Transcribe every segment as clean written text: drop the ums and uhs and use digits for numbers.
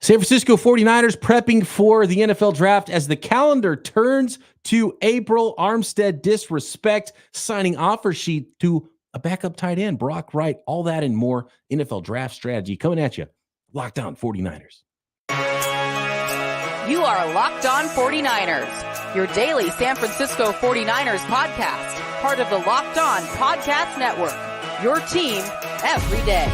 San Francisco 49ers prepping for the NFL draft as the calendar turns to April. Armstead disrespect, signing offer sheet to a backup tight end, Brock Wright, all that and more. NFL draft strategy coming at you. Locked On 49ers. You are Locked On 49ers, your daily San Francisco 49ers podcast, part of the Locked On Podcast Network, your team every day.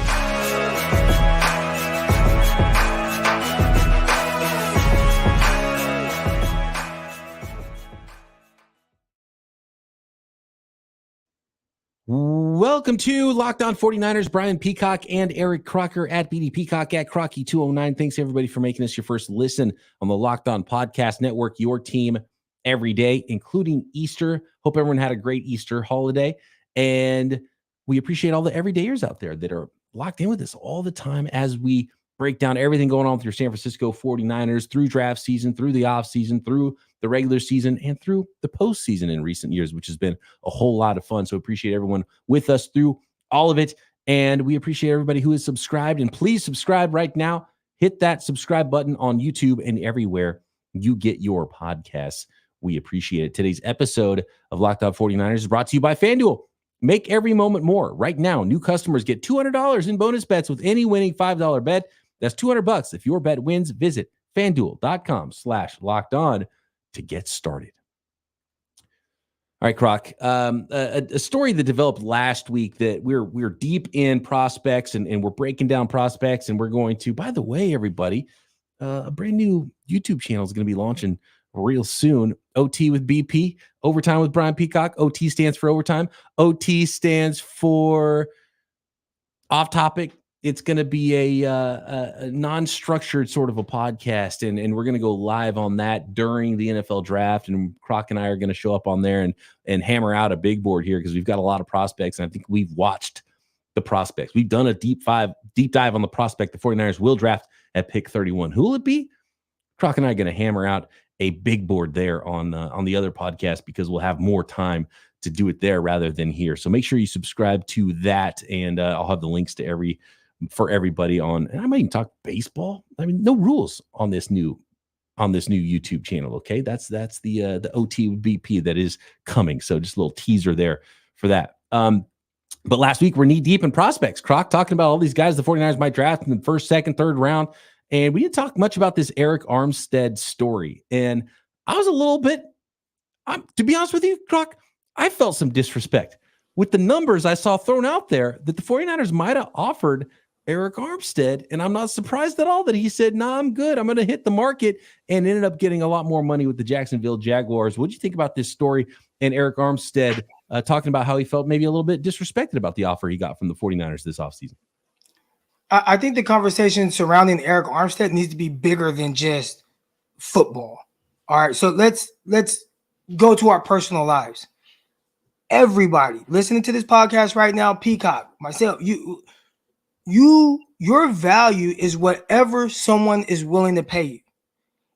Welcome to Locked On 49ers. Brian Peacock and Eric Crocker at BD Peacock at Crocky209. Thanks everybody for making us your first listen on the Locked On Podcast Network, your team every day, including Easter. Hope everyone had a great Easter holiday. And we appreciate all the everydayers out there that are locked in with us all the time as we break down everything going on with your San Francisco 49ers through draft season, through the off season, through the regular season, and through the postseason in recent years, which has been a whole lot of fun. So appreciate everyone with us through all of it. And we appreciate everybody who is subscribed. And please subscribe right now. Hit that subscribe button on YouTube and everywhere you get your podcasts. We appreciate it. Today's episode of Locked On 49ers is brought to you by FanDuel. Make every moment more. Right now, new customers get $200 in bonus bets with any winning $5 bet. That's $200. If your bet wins, visit FanDuel.com/lockedon to get started. All right, Croc. A story that developed last week that we're deep in prospects and we're breaking down prospects, and we're going to, by the way, everybody, a brand new YouTube channel is going to be launching real soon. OT with BP, Overtime with Brian Peacock. OT stands for overtime. OT stands for off topic. It's going to be a non-structured sort of a podcast, and we're going to go live on that during the NFL draft, and Croc and I are going to show up on there and hammer out a big board here because we've got a lot of prospects, and I think we've watched the prospects. We've done a deep dive on the prospect the 49ers will draft at pick 31. Who will it be? Croc and I are going to hammer out a big board there on the other podcast because we'll have more time to do it there rather than here. So make sure you subscribe to that, and I'll have the links to for everybody on, and I might even talk baseball. I mean, no rules on this new YouTube channel. Okay. That's the OT BP that is coming. So just a little teaser there for that. But last week we're knee deep in prospects. Croc talking about all these guys the 49ers might draft in the first, second, third round. And we didn't talk much about this Arik Armstead story. And I was a little bit, to be honest with you, Croc, I felt some disrespect with the numbers I saw thrown out there that the 49ers might have offered Arik Armstead, and I'm not surprised at all that he said, "Nah, I'm good. I'm going to hit the market," and ended up getting a lot more money with the Jacksonville Jaguars. What do you think about this story and Arik Armstead talking about how he felt maybe a little bit disrespected about the offer he got from the 49ers this offseason? I think the conversation surrounding Arik Armstead needs to be bigger than just football. All right, so let's go to our personal lives. Everybody listening to this podcast right now, Peacock, myself, your value is whatever someone is willing to pay you.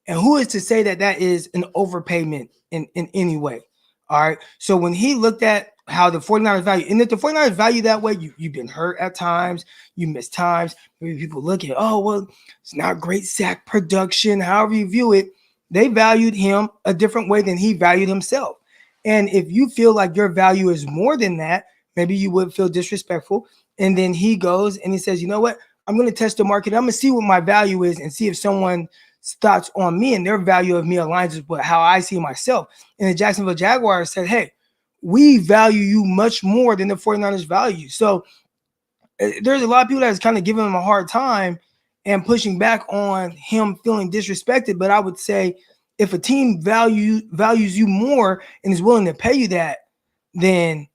And who is to say that that is an overpayment in any way? All right. So when he looked at how the 49ers value, and if the 49ers value that way, you've been hurt at times, you missed times. Maybe people look at, oh, well, it's not great sack production. However you view it, they valued him a different way than he valued himself. And if you feel like your value is more than that, maybe you would feel disrespectful. And then he goes and he says, you know what? I'm going to test the market. I'm going to see what my value is and see if someone's thoughts on me and their value of me aligns with how I see myself. And the Jacksonville Jaguars said, hey, we value you much more than the 49ers value. So there's a lot of people that's kind of giving him a hard time and pushing back on him feeling disrespected. But I would say if a team values you more and is willing to pay you that, then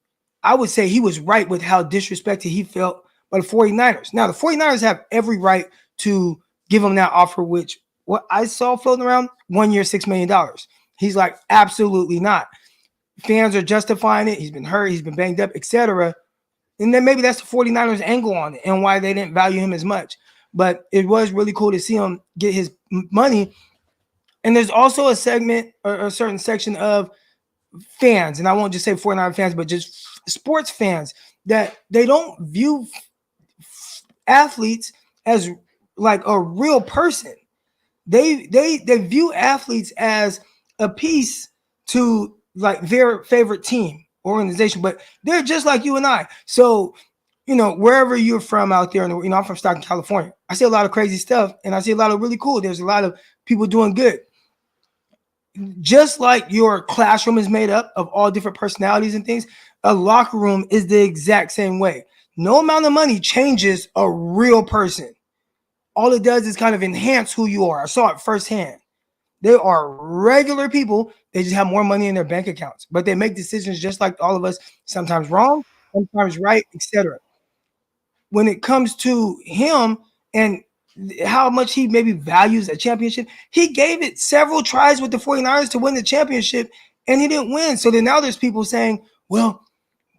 I would say he was right with how disrespected he felt by the 49ers. Now, the 49ers have every right to give him that offer, which what I saw floating around, 1 year, $6 million. He's like, absolutely not. Fans are justifying it. He's been hurt. He's been banged up, etc. And then maybe that's the 49ers angle on it and why they didn't value him as much. But it was really cool to see him get his money. And there's also a segment or a certain section of fans, and I won't just say 49 fans, but just sports fans, that they don't view athletes as like a real person. They view athletes as a piece to like their favorite team organization, but they're just like you and I. So, wherever you're from out there, and I'm from Stockton, California, I see a lot of crazy stuff, and I see a lot of really cool. There's a lot of people doing good. Just like your classroom is made up of all different personalities and things, a locker room is the exact same way. No amount of money changes a real person. All it does is kind of enhance who you are. I saw it firsthand. They are regular people. They just have more money in their bank accounts, but they make decisions just like all of us, sometimes wrong, sometimes right, etc. When it comes to him and how much he maybe values a championship, he gave it several tries with the 49ers to win the championship, and he didn't win. So then now there's people saying, well,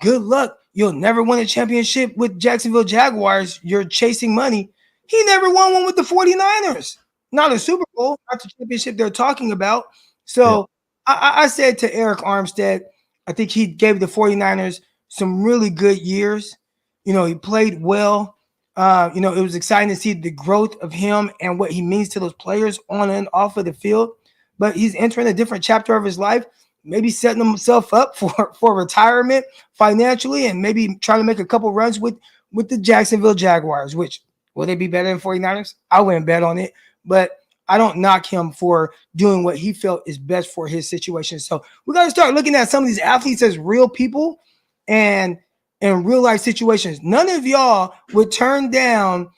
good luck. You'll never win a championship with Jacksonville Jaguars. You're chasing money. He never won one with the 49ers. Not a Super Bowl, not the championship they're talking about. So I said to Arik Armstead, I think he gave the 49ers some really good years. He played well. It was exciting to see the growth of him and what he means to those players on and off of the field. But he's entering a different chapter of his life, maybe setting himself up for retirement financially, and maybe trying to make a couple runs with the Jacksonville Jaguars, which will they be better than 49ers? I wouldn't bet on it, but I don't knock him for doing what he felt is best for his situation. So we got to start looking at some of these athletes as real people and in real life situations. None of y'all would turn down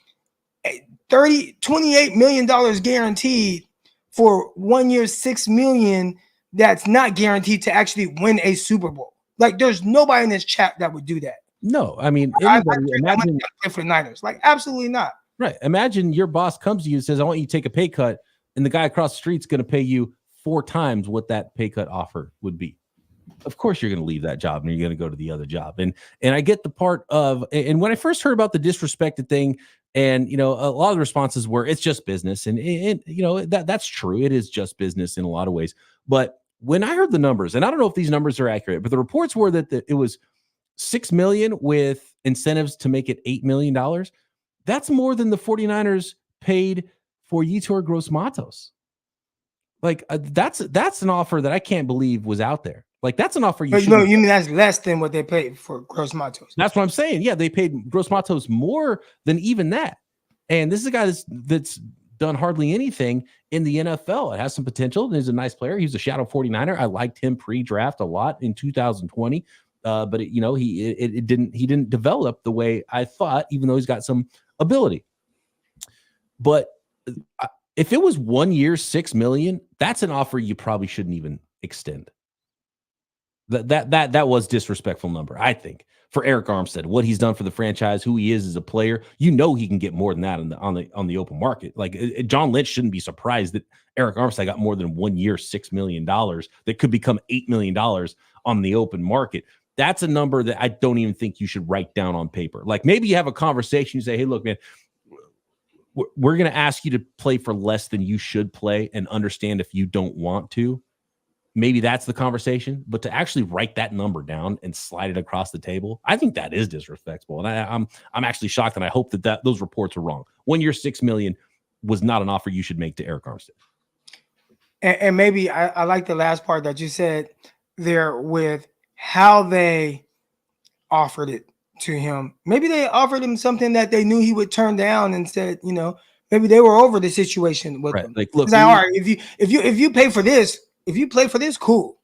$28 million guaranteed for 1 year, $6 million that's not guaranteed to actually win a Super Bowl. Like, there's nobody in this chat that would do that. No, I mean, imagine for the Niners. Like, absolutely not. Right. Imagine your boss comes to you and says, I want you to take a pay cut, and the guy across the street's going to pay you 4 times what that pay cut offer would be. Of course you're going to leave that job and you're going to go to the other job. And I get the part of, and when I first heard about the disrespected thing, and a lot of the responses were, it's just business. And that's true. It is just business in a lot of ways. But when I heard the numbers, and I don't know if these numbers are accurate, but the reports were that it was $6 million with incentives to make it $8 million. That's more than the 49ers paid for Yetur Gross-Matos. Like that's an offer that I can't believe was out there. Like, that's an offer you mean that's less than what they paid for Gross-Matos. That's what I'm saying. Yeah, they paid Gross-Matos more than even that. And this is a guy that's done hardly anything in the NFL. It has some potential. He's a nice player. He's a shadow 49er. I liked him pre-draft a lot in 2020. But he didn't develop the way I thought, even though he's got some ability. But if it was 1 year, $6 million, that's an offer you probably shouldn't even extend. That was disrespectful number, I think, for Arik Armstead. What he's done for the franchise, who he is as a player, he can get more than that on the open market. Like, John Lynch shouldn't be surprised that Arik Armstead got more than 1 year, $6 million that could become $8 million on the open market. That's a number that I don't even think you should write down on paper. Like, maybe you have a conversation, you say, hey, look, man, we're going to ask you to play for less than you should play and understand if you don't want to. Maybe that's the conversation, but to actually write that number down and slide it across the table, I think that is disrespectful. And I'm actually shocked, and I hope that those reports are wrong. 1 year, $6 million was not an offer you should make to Arik Armstead. And maybe I like the last part that you said there with how they offered it to him. Maybe they offered him something that they knew he would turn down and said, maybe they were over the situation with him. Like, look, all right, if you pay for this. If you play for this, cool.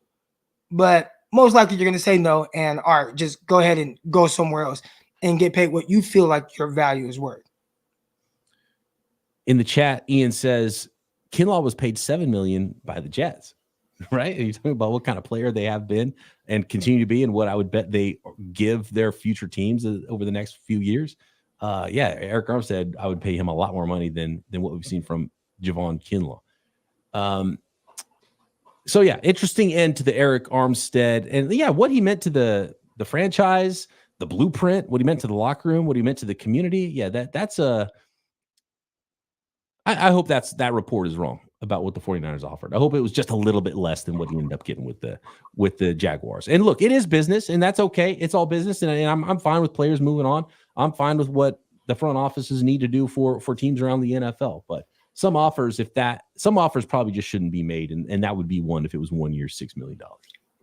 But most likely you're going to say no. And all right, just go ahead and go somewhere else and get paid what you feel like your value is worth. In the chat, Ian says Kinlaw was paid $7 million by the Jets, right? Are you talking about what kind of player they have been and continue to be, and what I would bet they give their future teams over the next few years? Arik Armstead, I would pay him a lot more money than what we've seen from Javon Kinlaw. So yeah, interesting end to the Arik Armstead, and what he meant to the franchise, the blueprint, what he meant to the locker room, what he meant to the community. Yeah, that's I hope that report is wrong about what the 49ers offered. I hope it was just a little bit less than what he ended up getting with the Jaguars. And look, it is business, and that's okay. It's all business, and I'm fine with players moving on. I'm fine with what the front offices need to do for teams around the NFL. But some offers probably just shouldn't be made, and that would be one if it was 1 year, $6 million.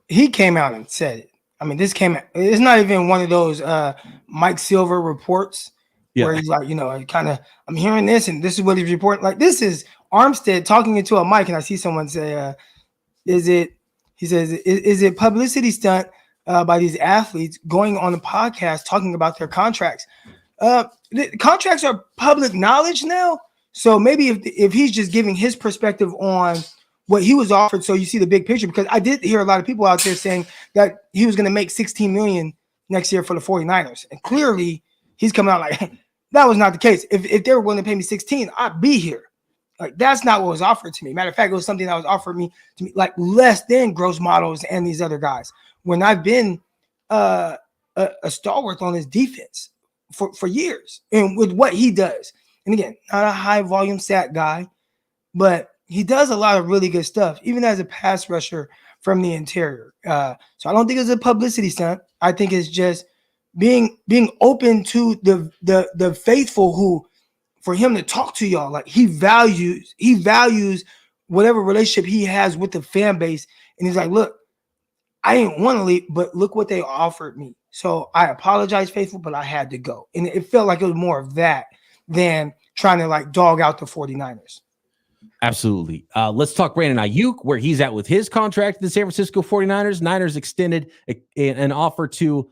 He came out and said it. I mean, it's not even one of those Mike Silver reports where he's like, I'm hearing this and this is what he's reporting. Like, this is Armstead talking into a mic, and I see someone say, is it publicity stunt by these athletes going on the podcast talking about their contracts? The contracts are public knowledge now. So maybe if he's just giving his perspective on what he was offered, so you see the big picture, because I did hear a lot of people out there saying that he was going to make $16 million next year for the 49ers. And clearly he's coming out like that was not the case. If they were willing to pay me 16, I'd be here. Like, that's not what was offered to me. Matter of fact, it was something that was offered to me like less than gross models and these other guys. When I've been a stalwart on his defense for years, and with what he does. And again, not a high volume sack guy, but he does a lot of really good stuff, even as a pass rusher from the interior. So I don't think it's a publicity stunt. I think it's just being open to the faithful who, for him to talk to y'all, like he values whatever relationship he has with the fan base. And he's like, look, I didn't want to leave, but look what they offered me. So I apologize, faithful, but I had to go. And it felt like it was more of that than trying to like dog out the 49ers. Absolutely. Let's talk Brandon Aiyuk, where he's at with his contract with the San Francisco 49ers. Niners extended an offer to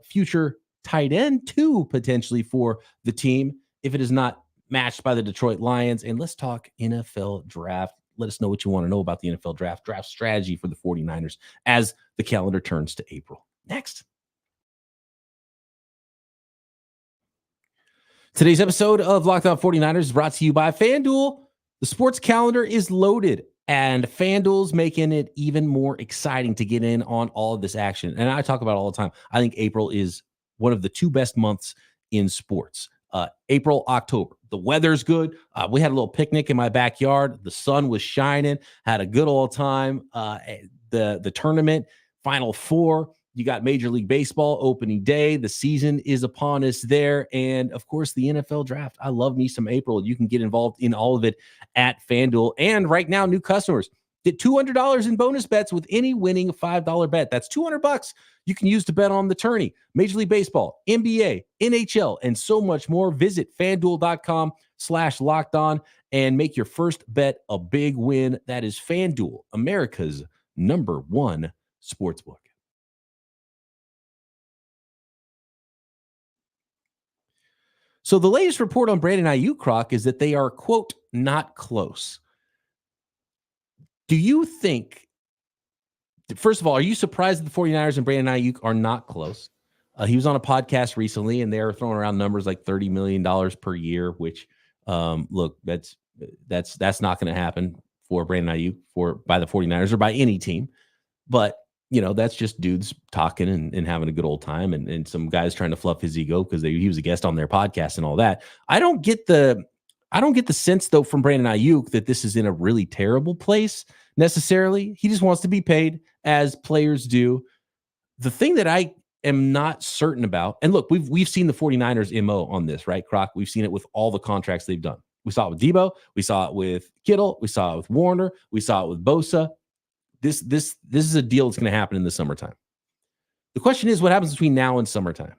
future tight end too, potentially for the team, if it is not matched by the Detroit Lions. And let's talk NFL draft. Let us know what you want to know about the NFL draft strategy for the 49ers as the calendar turns to April. Next. Today's episode of Locked On 49ers is brought to you by FanDuel. The sports calendar is loaded, and FanDuel's making it even more exciting to get in on all of this action. And I talk about it all the time. I think April is one of the two best months in sports. April, October. The weather's good. We had a little picnic in my backyard. The sun was shining. Had a good old time. The tournament, Final Four. You got Major League Baseball opening day. The season is upon us there. And, of course, the NFL draft. I love me some April. You can get involved in all of it at FanDuel. And right now, new customers get $200 in bonus bets with any winning $5 bet. That's $200 you can use to bet on the tourney, Major League Baseball, NBA, NHL, and so much more. Visit FanDuel.com/lockedon and make your first bet a big win. That is FanDuel, America's #1 sportsbook. So the latest report on Brandon Aiyuk, Croc, is that they are, quote, not close. Do you think, first of all, are you surprised that the 49ers and Brandon Aiyuk are not close? He was on a podcast recently, and they're throwing around numbers like $30 million per year, which, look, that's not going to happen for Brandon Aiyuk by the 49ers or by any team. But, you know, that's just dudes talking and having a good old time, and some guys trying to fluff his ego because he was a guest on their podcast and all that. I don't get the sense, though, from Brandon Aiyuk that this is in a really terrible place necessarily. He just wants to be paid, as players do. The thing that I am not certain about, and look, we've seen the 49ers MO on this, right, Croc? We've seen it with all the contracts they've done. We saw it with Debo. We saw it with Kittle. We saw it with Warner. We saw it with Bosa. This is a deal that's going to happen in the summertime. The question is, what happens between now and summertime?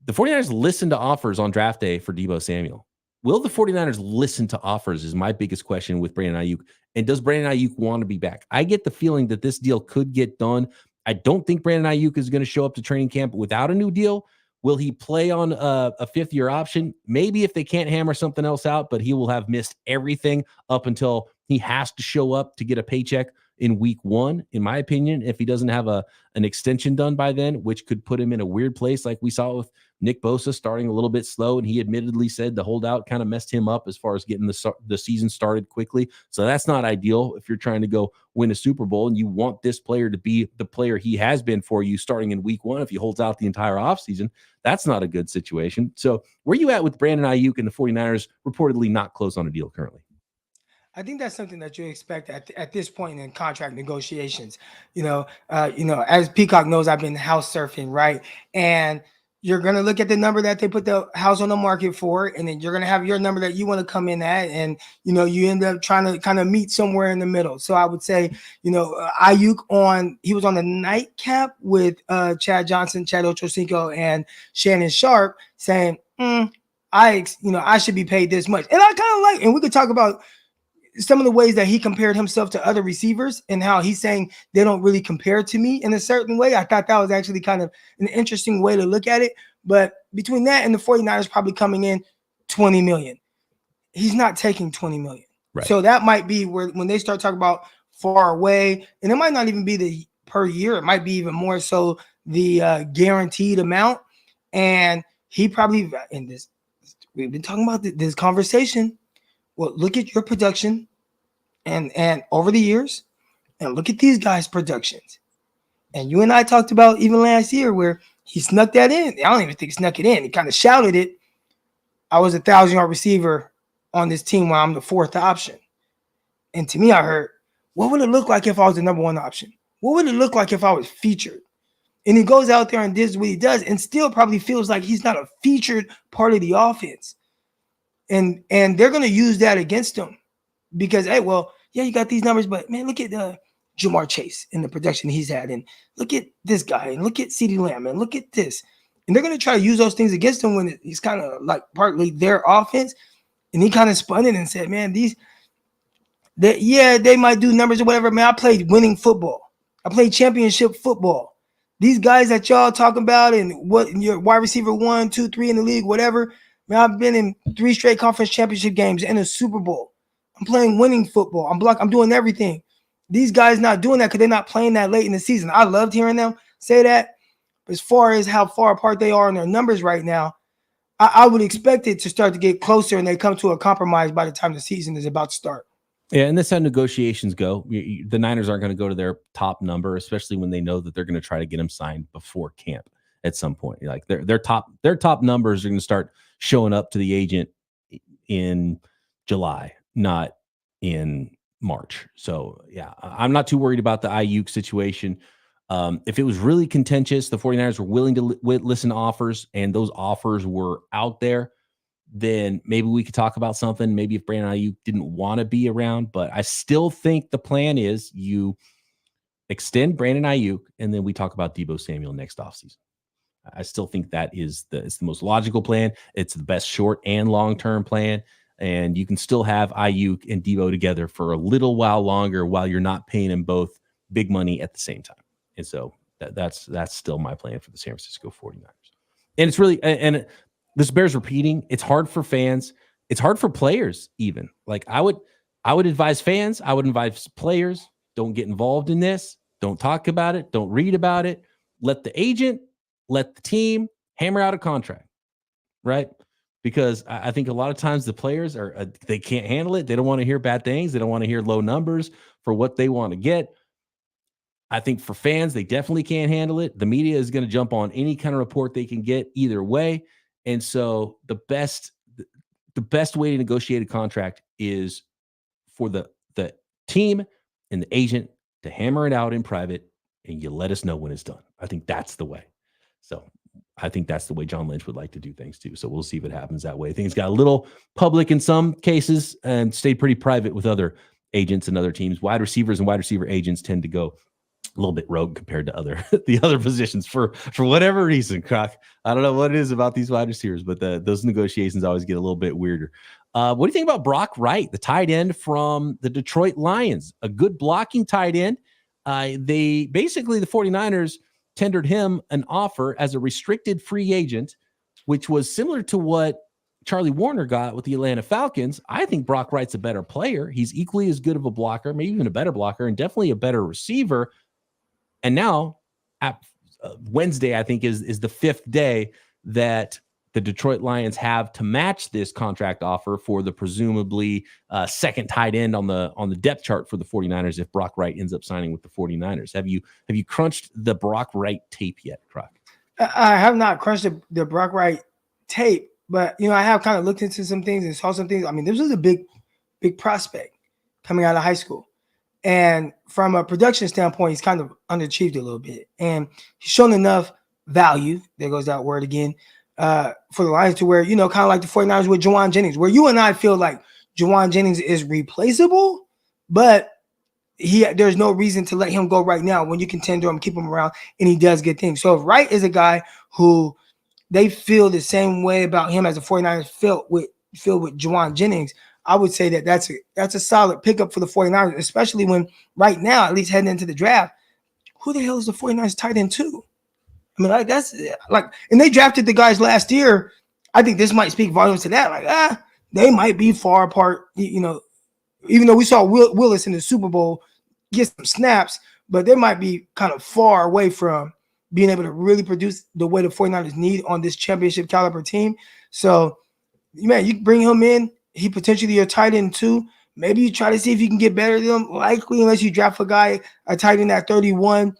The 49ers listen to offers on draft day for Debo Samuel. Will the 49ers listen to offers is my biggest question with Brandon Aiyuk. And does Brandon Aiyuk want to be back? I get the feeling that this deal could get done. I don't think Brandon Aiyuk is going to show up to training camp without a new deal. Will he play on a fifth-year option? Maybe if they can't hammer something else out, but he will have missed everything up until he has to show up to get a paycheck in week 1, in my opinion, if he doesn't have an extension done by then, which could put him in a weird place like we saw with Nick Bosa starting a little bit slow, and he admittedly said the holdout kind of messed him up as far as getting the season started quickly. So that's not ideal if you're trying to go win a Super Bowl and you want this player to be the player he has been for you starting in week 1. If he holds out the entire offseason, that's not a good situation. So where are you at with Brandon Aiyuk and the 49ers reportedly not close on a deal currently? I think that's something that you expect at this point in contract negotiations. As Peacock knows, I've been house surfing, right? And you're going to look at the number that they put the house on the market for, and then you're going to have your number that you want to come in at. And, you end up trying to kind of meet somewhere in the middle. So I would say, Aiyuk he was on the nightcap with Chad Johnson, Chad Ochocinco, and Shannon Sharp saying, I should be paid this much. And I kind of and we could talk about some of the ways that he compared himself to other receivers and how he's saying they don't really compare to me in a certain way. I thought that was actually kind of an interesting way to look at it. But between that and the 49ers probably coming in $20 million, he's not taking $20 million. Right. So that might be where when they start talking about far away, and it might not even be the per year. It might be even more so the guaranteed amount. And he probably, in this, we've been talking about this conversation. Well, look at your production and over the years, and look at these guys' productions. And you and I talked about even last year where he snuck that in. I don't even think he snuck it in. He kind of shouted it. I was a 1,000-yard receiver on this team while I'm the fourth option. And to me, I heard, what would it look like if I was the number one option? What would it look like if I was featured? And he goes out there and does what he does and still probably feels like he's not a featured part of the offense. And they're going to use that against him because, hey, well, yeah, you got these numbers, but, man, look at Jamar Chase and the production he's had. And look at this guy and look at CeeDee Lamb and look at this. And they're going to try to use those things against him when he's kind of like partly their offense. And he kind of spun it and said, man, they might do numbers or whatever. Man, I played winning football. I played championship football. These guys that y'all talking about and what your wide receiver 1, 2, 3 in the league, whatever. Man, I've been in 3 straight conference championship games and a Super Bowl. I'm playing winning football. I'm doing everything. These guys not doing that because they're not playing that late in the season. I loved hearing them say that. As far as how far apart they are in their numbers right now, I would expect it to start to get closer and they come to a compromise by the time the season is about to start. Yeah, and that's how negotiations go. The Niners aren't going to go to their top number, especially when they know that they're going to try to get him signed before camp at some point. Like their top numbers are going to start showing up to the agent in July, not in March. So, yeah, I'm not too worried about the Aiyuk situation. If it was really contentious, the 49ers were willing to listen to offers, and those offers were out there, then maybe we could talk about something. Maybe if Brandon Aiyuk didn't want to be around, but I still think the plan is you extend Brandon Aiyuk, and then we talk about Deebo Samuel next offseason. I still think that it's the most logical plan. It's the best short and long-term plan. And you can still have Aiyuk and Deebo together for a little while longer while you're not paying them both big money at the same time. And so that's still my plan for the San Francisco 49ers. And it's really, and this bears repeating, it's hard for fans. It's hard for players even. Like I would advise fans, I would advise players, don't get involved in this. Don't talk about it. Don't read about it. Let the agent, let the team hammer out a contract, right? Because I think a lot of times the players they can't handle it. They don't want to hear bad things. They don't want to hear low numbers for what they want to get. I think for fans, they definitely can't handle it. The media is going to jump on any kind of report they can get either way. And so the best way to negotiate a contract is for the team and the agent to hammer it out in private, and you let us know when it's done. I think that's the way. So I think that's the way John Lynch would like to do things too. So we'll see if it happens that way. Things got a little public in some cases and stayed pretty private with other agents and other teams. Wide receivers and wide receiver agents tend to go a little bit rogue compared to the other positions for whatever reason, Croc. I don't know what it is about these wide receivers, but those negotiations always get a little bit weirder. What do you think about Brock Wright, the tight end from the Detroit Lions? A good blocking tight end. The 49ers tendered him an offer as a restricted free agent, which was similar to what Charlie Warner got with the Atlanta Falcons. I think Brock Wright's a better player. He's equally as good of a blocker, maybe even a better blocker, and definitely a better receiver. And now, Wednesday, I think, is the 5th day that the Detroit Lions have to match this contract offer for the presumably second tight end on the depth chart for the 49ers if Brock Wright ends up signing with the 49ers. Have you crunched the Brock Wright tape yet, Croc? I have not crunched the Brock Wright tape, but I have kind of looked into some things and saw some things. I mean, this was a big prospect coming out of high school. And from a production standpoint, he's kind of underachieved a little bit. And he's shown enough value, there goes that word again, for the Lions to where, kind of like the 49ers with Juwan Jennings, where you and I feel like Juwan Jennings is replaceable, but there's no reason to let him go right now when you can tend to him, keep him around, and he does good things. So if Wright is a guy who they feel the same way about him as the 49ers feel with Juwan Jennings, I would say that's a solid pickup for the 49ers, especially when right now, at least heading into the draft, who the hell is the 49ers tight end to? I mean, and they drafted the guys last year. I think this might speak volumes to that. They might be far apart, even though we saw Willis in the Super Bowl get some snaps, but they might be kind of far away from being able to really produce the way the 49ers need on this championship caliber team. So, man, you bring him in, he potentially your tight end too. Maybe you try to see if you can get better than him. Likely, unless you draft a tight end at 31,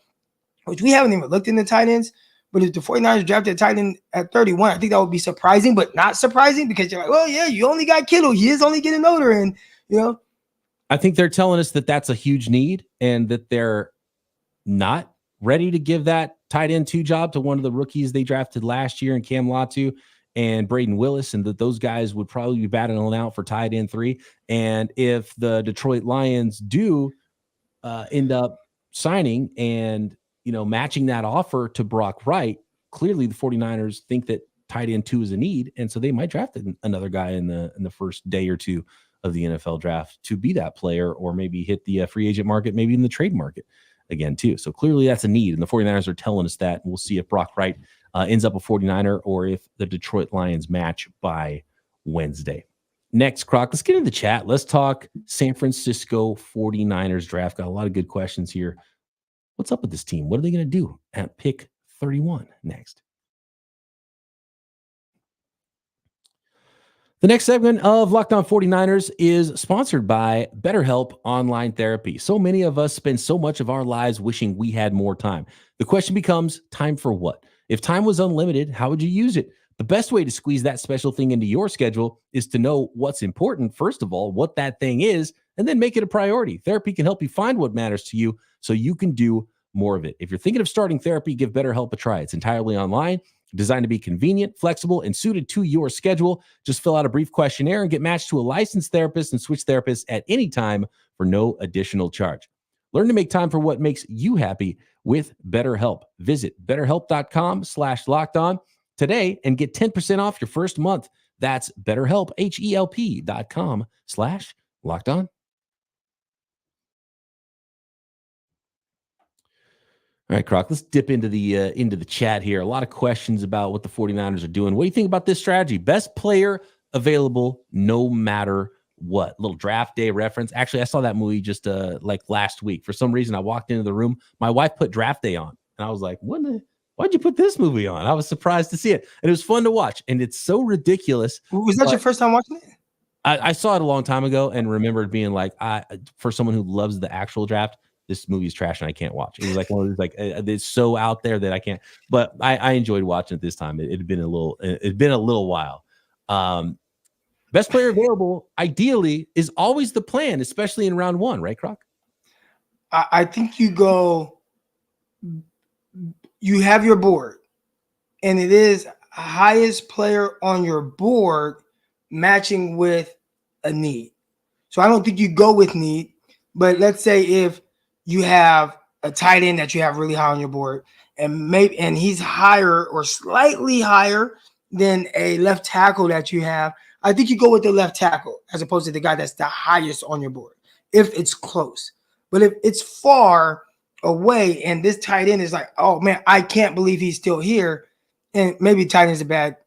which we haven't even looked in the tight ends. But if the 49ers drafted a tight end at 31, I think that would be surprising, but not surprising because you're like, well, yeah, you only got Kittle. He is only getting older. And, I think they're telling us that that's a huge need and that they're not ready to give that tight end 2 job to one of the rookies they drafted last year in Cam Latu and Braden Willis, and that those guys would probably be battling out for tight end 3. And if the Detroit Lions do end up signing and, matching that offer to Brock Wright, clearly the 49ers think that tight end 2 is a need. And so they might draft another guy in the first day or two of the NFL draft to be that player, or maybe hit the free agent market, maybe in the trade market again too. So clearly that's a need. And the 49ers are telling us that. And we'll see if Brock Wright ends up a 49er or if the Detroit Lions match by Wednesday. Next, Croc, let's get in the chat. Let's talk San Francisco 49ers draft. Got a lot of good questions here. What's up with this team? What are they going to do at pick 31 next? The next segment of Locked On 49ers is sponsored by BetterHelp Online Therapy. So many of us spend so much of our lives wishing we had more time. The question becomes, time for what? If time was unlimited, how would you use it? The best way to squeeze that special thing into your schedule is to know what's important, first of all, what that thing is, and then make it a priority. Therapy can help you find what matters to you so you can do more of it. If you're thinking of starting therapy, give BetterHelp a try. It's entirely online, designed to be convenient, flexible, and suited to your schedule. Just fill out a brief questionnaire and get matched to a licensed therapist and switch therapists at any time for no additional charge. Learn to make time for what makes you happy with BetterHelp. Visit BetterHelp.com/lockedon today and get 10% off your first month. That's BetterHelp, HELP.com/lockedon. All right, Croc, let's dip into the chat here. A lot of questions about what the 49ers are doing. What do you think about this strategy? Best player available no matter what. Little draft day reference. Actually, I saw that movie just like last week. For some reason, I walked into the room. My wife put draft day on. And I was like, why'd you put this movie on? I was surprised to see it. And it was fun to watch. And it's so ridiculous. Was that your first time watching it? I saw it a long time ago and remembered being like, for someone who loves the actual draft, this movie is trash and I can't watch. It was like one of those, like, it's so out there that I can't. But I enjoyed watching it this time. It had been a little while. Best player available, ideally, is always the plan, especially in round 1, right, Croc? I think you have your board, and it is highest player on your board matching with a need. So I don't think you go with need, but let's say if you have a tight end that you have really high on your board, and he's higher or slightly higher than a left tackle that you have, I think you go with the left tackle as opposed to the guy that's the highest on your board if it's close. But if it's far away and this tight end is like, oh man, I can't believe he's still here, and maybe tight end is a bad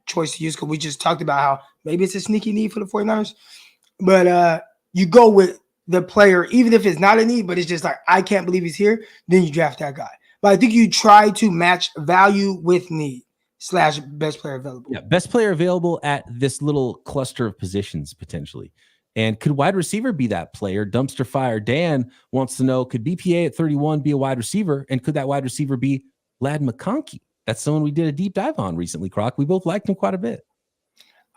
choice to use because we just talked about how maybe it's a sneaky need for the 49ers. But you go with the player, even if it's not a need, but it's just like, I can't believe he's here, then you draft that guy. But I think you try to match value with need / best player available. Yeah, best player available at this little cluster of positions potentially. And could wide receiver be that player? Dumpster Fire Dan wants to know, could BPA at 31 be a wide receiver? And could that wide receiver be Ladd McConkey? That's someone we did a deep dive on recently, Croc. We both liked him quite a bit.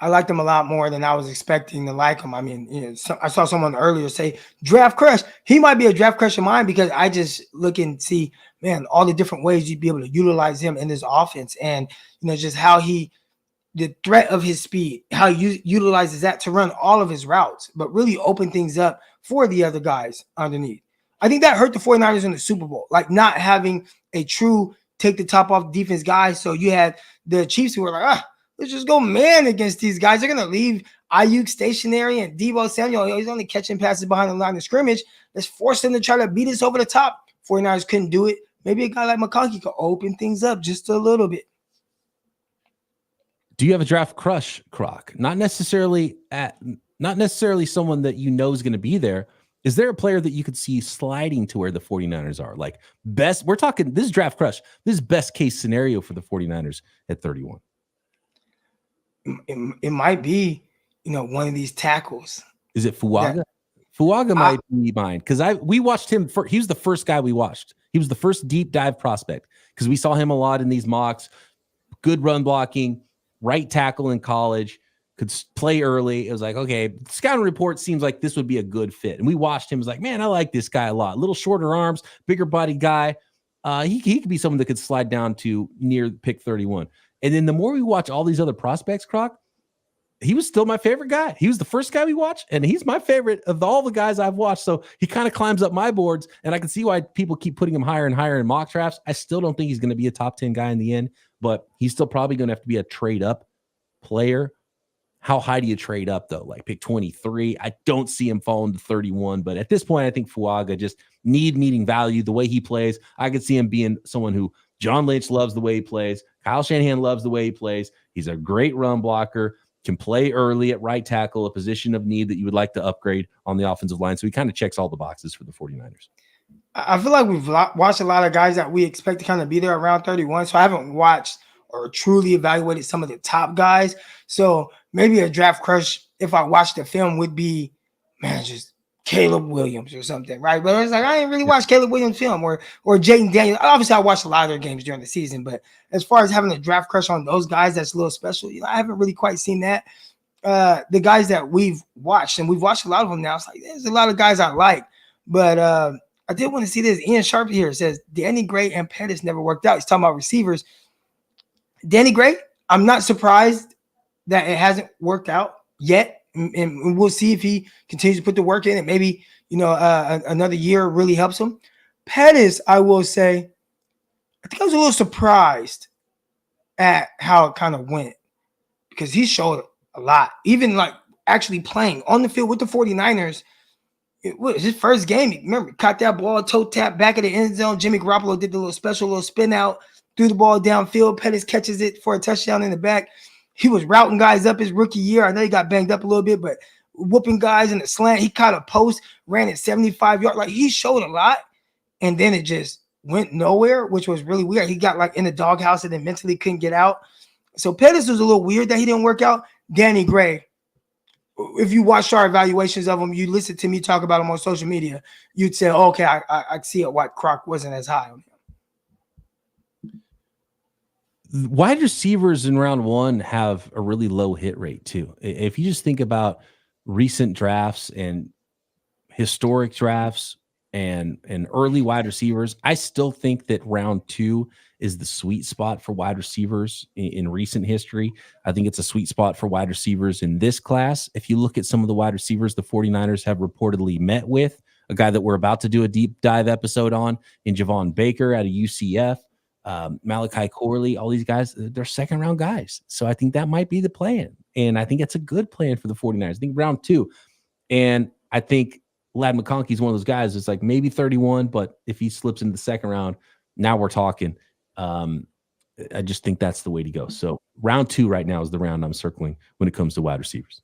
I liked him a lot more than I was expecting to like him. I mean, I saw someone earlier say draft crush. He might be a draft crush of mine because I just look and see, man, all the different ways you'd be able to utilize him in this offense, and just how the threat of his speed, how he utilizes that to run all of his routes, but really open things up for the other guys underneath. I think that hurt the 49ers in the Super Bowl, like not having a true take the top off defense guy. So you had the Chiefs who were like, let's just go man against these guys. They're going to leave Aiyuk stationary and Deebo Samuel, he's only catching passes behind the line of scrimmage. Let's force them to try to beat us over the top. 49ers couldn't do it. Maybe a guy like McConkey could open things up just a little bit. Do you have a draft crush, Croc? Not necessarily someone that is going to be there. Is there a player that you could see sliding to where the 49ers are? Like best, we're talking this draft crush. This is best case scenario for the 49ers at 31. It might be, one of these tackles. Is it Fuaga? Fuaga might be mine because we watched him. He was the first guy we watched. He was the first deep dive prospect because we saw him a lot in these mocks. Good run blocking, right tackle in college, could play early. It was like, okay, scouting report seems like this would be a good fit. And we watched him. It was like, man, I like this guy a lot. Little shorter arms, bigger body guy. He could be someone that could slide down to near pick 31. And then the more we watch all these other prospects, Croc, he was still my favorite guy. He was the first guy we watched, and he's my favorite of all the guys I've watched. So he kind of climbs up my boards, and I can see why people keep putting him higher and higher in mock drafts. I still don't think he's going to be a top 10 guy in the end, but he's still probably going to have to be a trade-up player. How high do you trade up, though? Like pick 23? I don't see him falling to 31, but at this point, I think Fuaga just meeting value, the way he plays. I could see him being someone who John Lynch loves the way he plays. Kyle Shanahan loves the way he plays. He's a great run blocker, can play early at right tackle, a position of need that you would like to upgrade on the offensive line. So he kind of checks all the boxes for the 49ers. I feel like we've watched a lot of guys that we expect to kind of be there around 31. So I haven't watched or truly evaluated some of the top guys. So maybe a draft crush, if I watched the film, would be, man, just Caleb Williams or something, right? But it's like I didn't really watch Caleb Williams film or Jaden Daniels. Obviously, I watched a lot of their games during the season, but as far as having a draft crush on those guys, that's a little special. I haven't really quite seen that. The guys that we've watched, and we've watched a lot of them now, it's like there's a lot of guys I like, but I did want to see this. Ian Sharp here says Danny Gray and Pettis never worked out. He's talking about receivers. Danny Gray, I'm not surprised that it hasn't worked out yet. And we'll see if he continues to put the work in and maybe, another year really helps him. Pettis, I will say, I think I was a little surprised at how it kind of went because he showed a lot, even like actually playing on the field with the 49ers. It was his first game. Remember, caught that ball, toe tap back of the end zone. Jimmy Garoppolo did the little spin out, threw the ball downfield. Pettis catches it for a touchdown in the back. He was routing guys up his rookie year. I know he got banged up a little bit, but whooping guys in the slant. He caught a post, ran it 75 yards. Like he showed a lot, and then it just went nowhere, which was really weird. He got like in the doghouse and then mentally couldn't get out. So Pettis was a little weird that he didn't work out. Danny Gray, if you watched our evaluations of him, you listened to me talk about him on social media, you'd say, oh, okay, I see it. Why Croc wasn't as high on him. Wide receivers in round one have a really low hit rate too. If you just think about recent drafts and historic drafts and early wide receivers, I still think that round two is the sweet spot for wide receivers in recent history. I think it's a sweet spot for wide receivers in this class. If you look at some of the wide receivers the 49ers have reportedly met with, a guy that we're about to do a deep dive episode on in Javon Baker out of UCF, Malachi Corley, all these guys, they're second round guys. So I think that might be the plan. And I think that's a good plan for the 49ers. I think round two. And I think Ladd McConkey is one of those guys that's like maybe 31, but if he slips into the second round, now we're talking. I just think that's the way to go. So round two right now is the round I'm circling when it comes to wide receivers.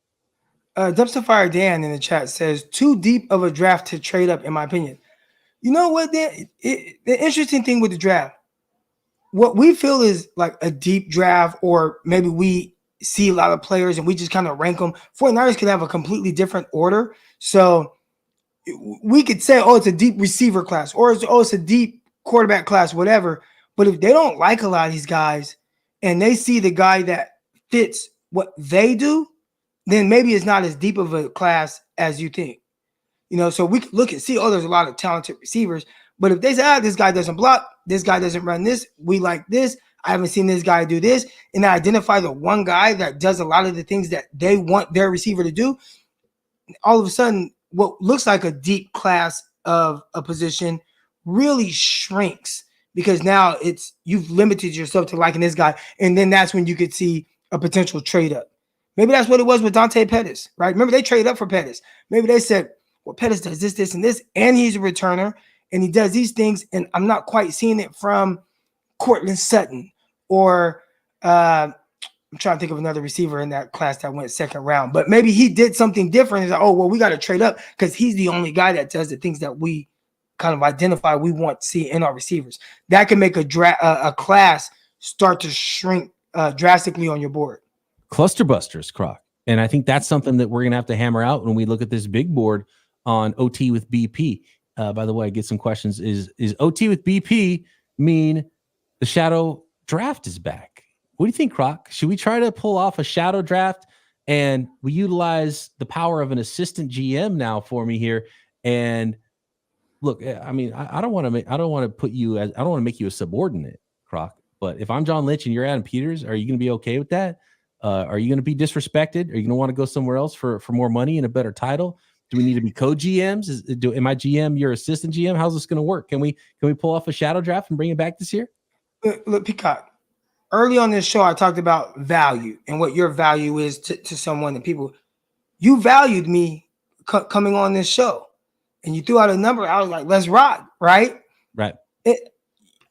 Dumpster Fire Dan in the chat says too deep of a draft to trade up, in my opinion. You know what, Dan? The interesting thing with the draft, what we feel is like a deep draft, or maybe we see a lot of players and we just kind of rank them. 49ers could have a completely different order. So we could say, oh, it's a deep receiver class, or it's a deep quarterback class, whatever. But if they don't like a lot of these guys and they see the guy that fits what they do, then maybe it's not as deep of a class as you think. So we can look and see, there's a lot of talented receivers. But if they say, this guy doesn't block, this guy doesn't run this, we like this, I haven't seen this guy do this, and I identify the one guy that does a lot of the things that they want their receiver to do, all of a sudden, what looks like a deep class of a position really shrinks, because now you've limited yourself to liking this guy, and then that's when you could see a potential trade up. Maybe that's what it was with Dante Pettis, right? Remember, they traded up for Pettis. Maybe they said, well, Pettis does this, this, and this, and he's a returner, and he does these things, and I'm not quite seeing it from Cortland Sutton, or I'm trying to think of another receiver in that class that went second round, but maybe he did something different. It's like, we got to trade up because he's the only guy that does the things that we kind of identify we want to see in our receivers. That can make a class start to shrink drastically on your board. Cluster busters, Croc. And I think that's something that we're going to have to hammer out when we look at this big board on OT with BP. By the way, I get some questions. Is OT with BP mean the shadow draft is back? What do you think, Croc? Should we try to pull off a shadow draft, and we utilize the power of an assistant GM now for me here? And look, I mean, I don't want to make you a subordinate, Croc. But if I'm John Lynch and you're Adam Peters, are you going to be okay with that? Are you going to be disrespected? Are you going to want to go somewhere else for more money and a better title? Do we need to be co-GMs? Am I GM, your assistant GM? How's this going to work? Can we pull off a shadow draft and bring it back this year? Look, Peacock, early on this show, I talked about value and what your value is to someone and people. You valued me coming on this show, and you threw out a number. I was like, let's rock, right? Right.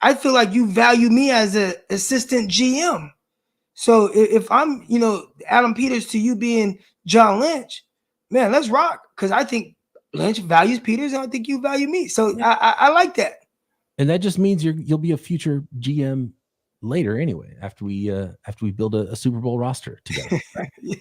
I feel like you value me as an assistant GM. So if I'm, Adam Peters to you being John Lynch, man, let's rock. Because I think Lynch values Peters, and I think you value me. So I like that. And that just means you'll be a future GM later anyway, after we build a Super Bowl roster together. Yeah.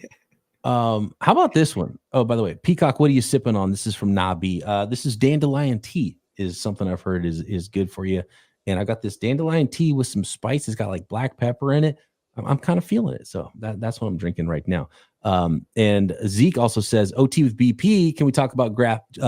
How about this one? Oh, by the way, Peacock, what are you sipping on? This is from Nabi. This is dandelion tea, is something I've heard is good for you. And I got this dandelion tea with some spice. It's got like black pepper in it. I'm kind of feeling it. So that's what I'm drinking right now. And Zeke also says, OT with BP, can we talk about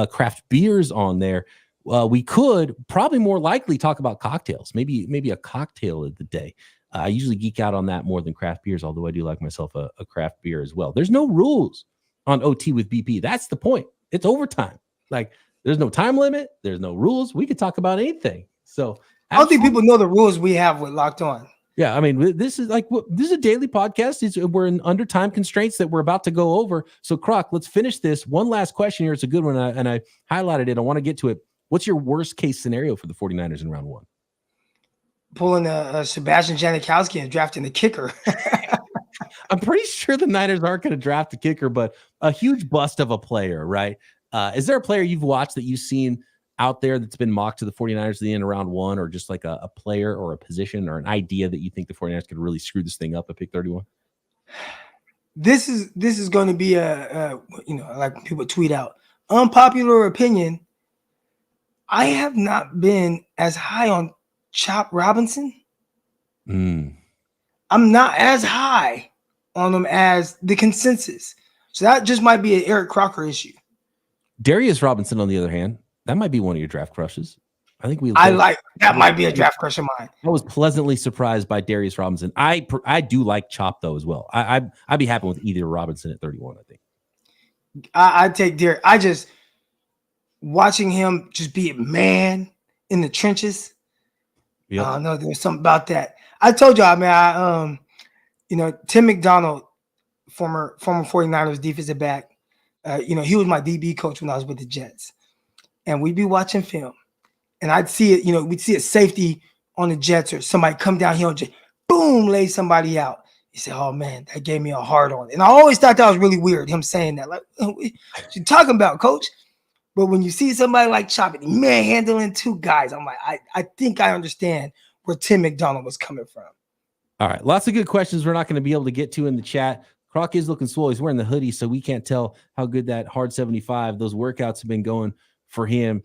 craft beers on there? We could probably more likely talk about cocktails, maybe a cocktail of the day. I usually geek out on that more than craft beers, although I do like myself a craft beer as well. There's no rules on OT with BP. That's the point. It's overtime. Like, there's no time limit. There's no rules. We could talk about anything. So I don't think people know the rules we have with Locked On. Yeah, I mean, this is a daily podcast. We're in under time constraints that we're about to go over. So, Croc, let's finish this. One last question here. It's a good one, and I highlighted it. I want to get to it. What's your worst case scenario for the 49ers in round one? Pulling a Sebastian Janikowski and drafting the kicker. I'm pretty sure the Niners aren't going to draft a kicker, but a huge bust of a player, right? Is there a player you've watched that you've seen out there that's been mocked to the 49ers at the end of round one, or just like a player or a position or an idea that you think the 49ers could really screw this thing up at pick 31? This is going to be a like people tweet out, unpopular opinion. I have not been as high on Chop Robinson. I'm not as high on him as the consensus. So that just might be an Eric Crocker issue. Darius Robinson, on the other hand, that might be one of your draft crushes. I think that might be a draft crush of mine. I was pleasantly surprised by Darius Robinson. I do like Chop though as well. I'd be happy with either Robinson at 31. I think I'd take Darius. I just watching him just be a man in the trenches. Yep. I don't know. There's something about that. I told y'all, man. Tim McDonald, former 49ers defensive back. He was my DB coach when I was with the Jets. And we'd be watching film, and I'd see it, we'd see a safety on the Jets or somebody come down here and just boom, lay somebody out. He said, oh man, that gave me a hard on. And I always thought that was really weird, him saying that. Like, what you talking about, coach? But when you see somebody like chopping, manhandling two guys, I'm like, I think I understand where Tim McDonald was coming from. All right. Lots of good questions we're not going to be able to get to in the chat. Croc is looking swole. He's wearing the hoodie, so we can't tell how good that hard 75, those workouts have been going for him.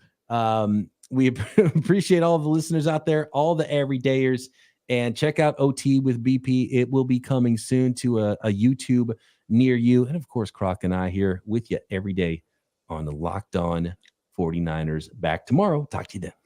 We appreciate all of the listeners out there, all the everydayers, And check out OT with BP. It will be coming soon to a YouTube near you. And of course, Croc and I here with you every day on the Locked On 49ers. Back tomorrow. Talk to you then.